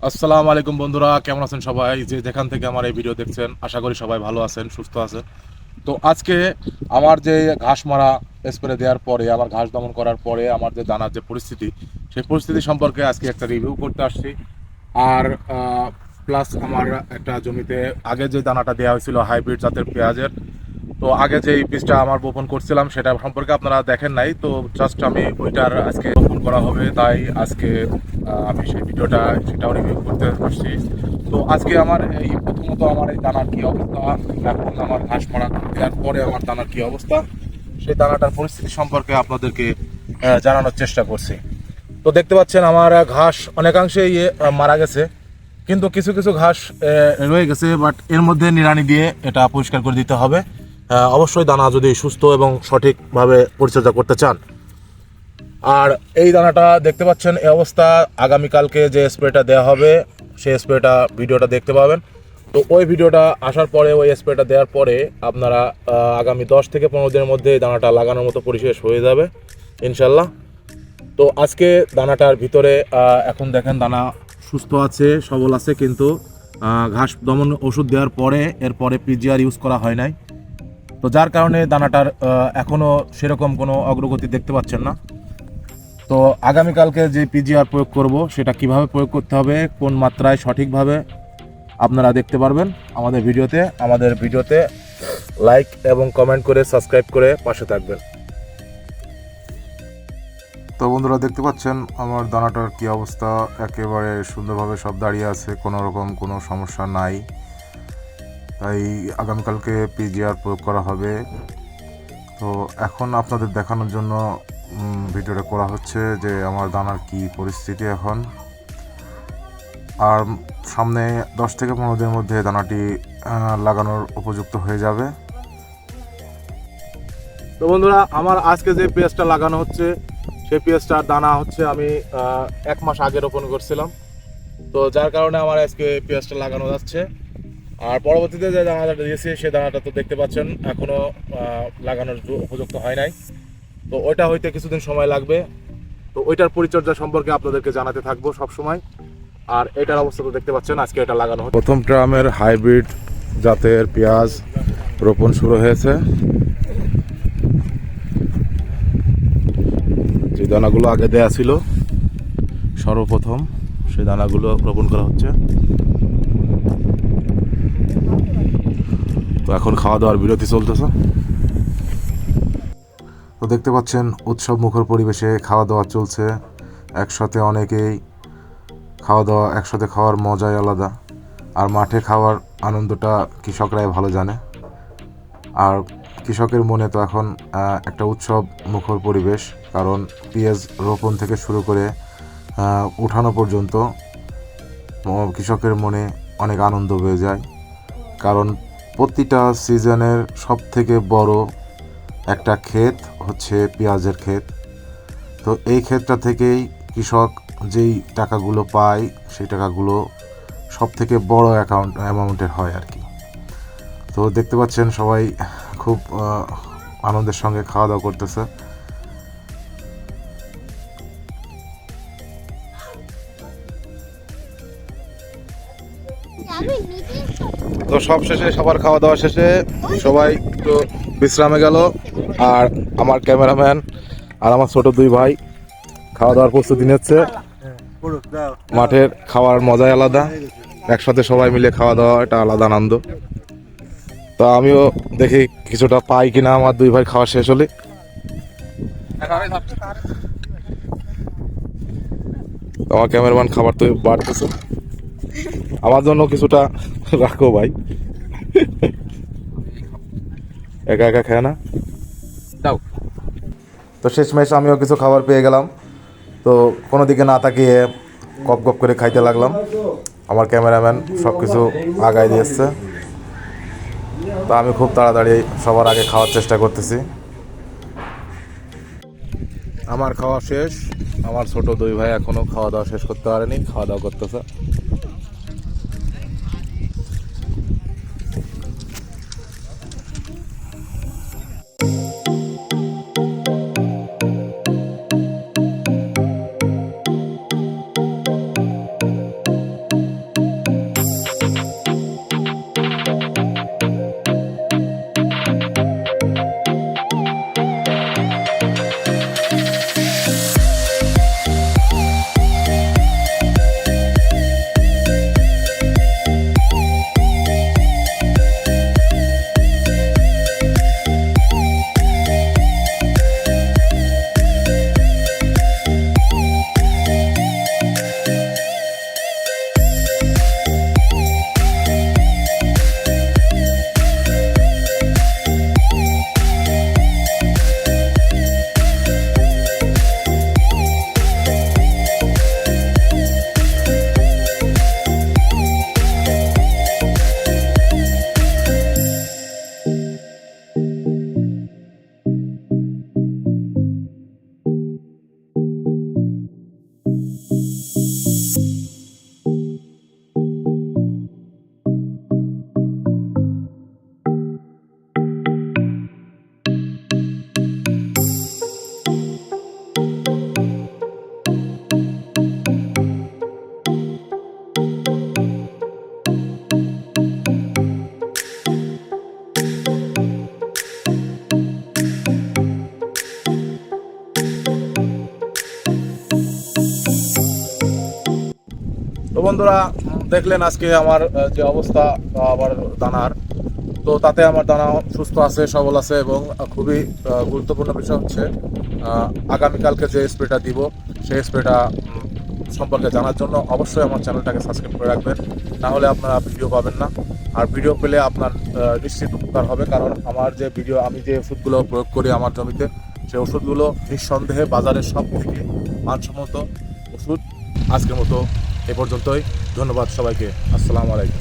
আসসালামু আলাইকুম বন্ধুরা, কেমন আছেন সবাই? যে যেখান থেকে আমার এই ভিডিও দেখছেন, আশা করি সবাই ভালো আছেন, সুস্থ আছেন। তো আজকে আমার যে ঘাস মারা স্প্রে দেওয়ার পরে, আমার ঘাস দমন করার পরে আমার যে দানার যে পরিস্থিতি, সেই পরিস্থিতি সম্পর্কে আজকে একটা রিভিউ করতে আসছি। আর প্লাস আমার একটা জমিতে আগে যে দানাটা দেওয়া হয়েছিল হাইব্রিড জাতের পেঁয়াজের, তো আগে যে বীজটা আমার বপন করছিলাম সেটা সম্পর্কে আপনারা দেখেন নাই, তো জাস্ট আমি ওইটার আজকে বপন করা হবে, তাই আজকে আমি সেই ভিডিওটা সেটাও রিভিউ করতে আসছি। তো আজকে আমার এই প্রথমত আমার এই দানার কি অবস্থা, এখন আমার ঘাস মারা দেওয়ার পরে আমার দানার কি অবস্থা, সেই দানাটার পরিস্থিতি সম্পর্কে আপনাদেরকে জানানোর চেষ্টা করছি। তো দেখতে পাচ্ছেন আমার ঘাস অনেকাংশে মারা গেছে, কিন্তু কিছু কিছু ঘাস রয়ে গেছে, বাট এর মধ্যে নিড়ানি দিয়ে এটা পরিষ্কার করে দিতে হবে। অবশ্যই দানা যদি সুস্থ এবং সঠিকভাবে পরিচর্যা করতে চান। আর এই দানাটা দেখতে পাচ্ছেন এই অবস্থা, আগামীকালকে যে স্প্রেটা দেওয়া হবে সেই স্প্রেটা ভিডিওটা দেখতে পাবেন। তো ওই ভিডিওটা আসার পরে, ওই স্প্রেটা দেওয়ার পরে আপনারা আগামী 10 থেকে 15 দিনের মধ্যে এই দানাটা লাগানোর মতো পরিশেষ হয়ে যাবে ইনশাল্লাহ। তো আজকে দানাটার ভিতরে এখন দেখেন দানা সুস্থ আছে, সবল আছে, কিন্তু ঘাস দমন ওষুধ দেওয়ার পরে এরপরে পিজিআর ইউজ করা হয় নাই। তো যার কারণে দানাটার এখনও সেরকম কোনো অগ্রগতি দেখতে পাচ্ছেন না। তো আগামীকালকে যে পিজিআর প্রয়োগ করব সেটা কিভাবে প্রয়োগ করতে হবে, কোন মাত্রায় সঠিকভাবে, আপনারা দেখতে পারবেন আমাদের ভিডিওতে লাইক এবং কমেন্ট করে সাবস্ক্রাইব করে পাশে থাকবেন। তো বন্ধুরা দেখতে পাচ্ছেন আমার দানাটার কি অবস্থা, একেবারে সুন্দরভাবে সব দাঁড়িয়ে আছে, কোনো রকম কোনো সমস্যা নাই। তাই আগামীকালকে পিজিআর প্রয়োগ করা হবে। তো এখন আপনাদের দেখানোর জন্য ভিডিওটা করা হচ্ছে যে আমার দানার কি পরিস্থিতি এখন। আর সামনে 10 থেকে 15 দিনের মধ্যে দানাটি লাগানোর উপযুক্ত হয়ে যাবে। তো বন্ধুরা, আমার আজকে যে পেঁয়াজটা লাগানো হচ্ছে সেই পেঁয়াজটার দানা হচ্ছে আমি 1 মাস আগে রোপণ করছিলাম। তো যার কারণে আমার আজকে পেঁয়াজটা লাগানো যাচ্ছে। আর পরবর্তীতে যে দানাটা দিয়েছি সেই দানাটা তো দেখতে পাচ্ছেন এখনও লাগানোর উপযুক্ত হয় নাই। তো ওইটা হইতে কিছুদিন সময় লাগবে। তো ওইটার পরিচর্যা সম্পর্কে আপনাদেরকে জানাতে থাকবো সব সময়। আর এটার অবস্থা তো দেখতে পাচ্ছেন, আজকে এটা লাগানো হচ্ছে। প্রথম ট্রামের হাইব্রিড জাতের পেঁয়াজ রোপণ শুরু হয়েছে। যে দানাগুলো আগে দেয়া ছিল সর্বপ্রথম, সেই দানাগুলো রোপণ করা হচ্ছে। তো এখন খাওয়া দাওয়ার বিরতি চলতেছে। তো দেখতে পাচ্ছেন উৎসব মুখর পরিবেশে খাওয়া দাওয়া চলছে একসাথে, অনেকেই খাওয়া দাওয়া একসাথে খাওয়ার মজাই আলাদা। আর মাঠে খাওয়ার আনন্দটা কৃষকরাই ভালো জানে। আর কৃষকের মনে তো এখন একটা উৎসব মুখর পরিবেশ, কারণ পেঁয়াজ রোপণ থেকে শুরু করে উঠানো পর্যন্ত কৃষকের মনে অনেক আনন্দ হয়ে যায়। কারণ প্রতিটা সিজনের সব থেকে বড় একটা ক্ষেত হচ্ছে পেঁয়াজের ক্ষেত। তো এই ক্ষেতটা থেকেই কৃষক যেই টাকাগুলো পায় সেই টাকাগুলো সব থেকে বড় অ্যামাউন্টের হয় আর কি। তো দেখতে পাচ্ছেন সবাই খুব আনন্দের সঙ্গে খাওয়া দাওয়া করতেছে। তো সব শেষে, সবার খাওয়া দাওয়া শেষে সবাই একটু বিশ্রামে গেল। আর আমার ক্যামেরাম্যান আর আমার ছোট দুই ভাই খাওয়া দাওয়ার প্রস্তুতি নিচ্ছে। মাঠের খাওয়ার মজাই আলাদা, একসাথে সবাই মিলে খাওয়া দাওয়া এটা আলাদা আনন্দ। তো আমিও দেখি কিছুটা পাই কিনা আমার দুই ভাই খাওয়া শেষ হলে। আমার ক্যামেরাম্যান খাবার তো বাড়তেছে, আমার জন্য কিছুটা রাখো ভাই, একা একা খায় না দাও। তো শেষমেশ আমিও কিছু খাবার পেয়ে গেলাম। তো কোনো দিকে না তাকিয়ে গপ গপ করে খাইতে লাগলাম। আমার ক্যামেরাম্যান সব কিছু আগায় দিয়েছে, তো আমি খুব তাড়াতাড়ি সবার আগে খাওয়ার চেষ্টা করতেছি। আমার খাওয়া শেষ, আমার ছোট দুই ভাই এখনও খাওয়া দাওয়া শেষ করতে পারেনি, খাওয়া দাওয়া করতেছে। তো বন্ধুরা দেখলেন আজকে আমার যে অবস্থা আমার দানার, তো তাতে আমার দানা সুস্থ আছে, সবল আছে এবং খুবই গুরুত্বপূর্ণ বিষয় হচ্ছে আগামীকালকে যে স্প্রেটা দিব সেই স্প্রেটা সম্পর্কে জানার জন্য অবশ্যই আমার চ্যানেলটাকে সাবস্ক্রাইব করে রাখবেন, না হলে আপনারা ভিডিও পাবেন না। আর ভিডিও পেলে আপনার নিশ্চিত উপকার হবে, কারণ আমার যে ভিডিও আমি যে ওষুধগুলো প্রয়োগ করি আমার জমিতে, সেই ওষুধগুলো নিঃসন্দেহে বাজারের সব থেকে মানসম্মত ওষুধ। আজকের মতো এ পর্যন্তই। ধন্যবাদ সবাইকে। আসসালামু আলাইকুম।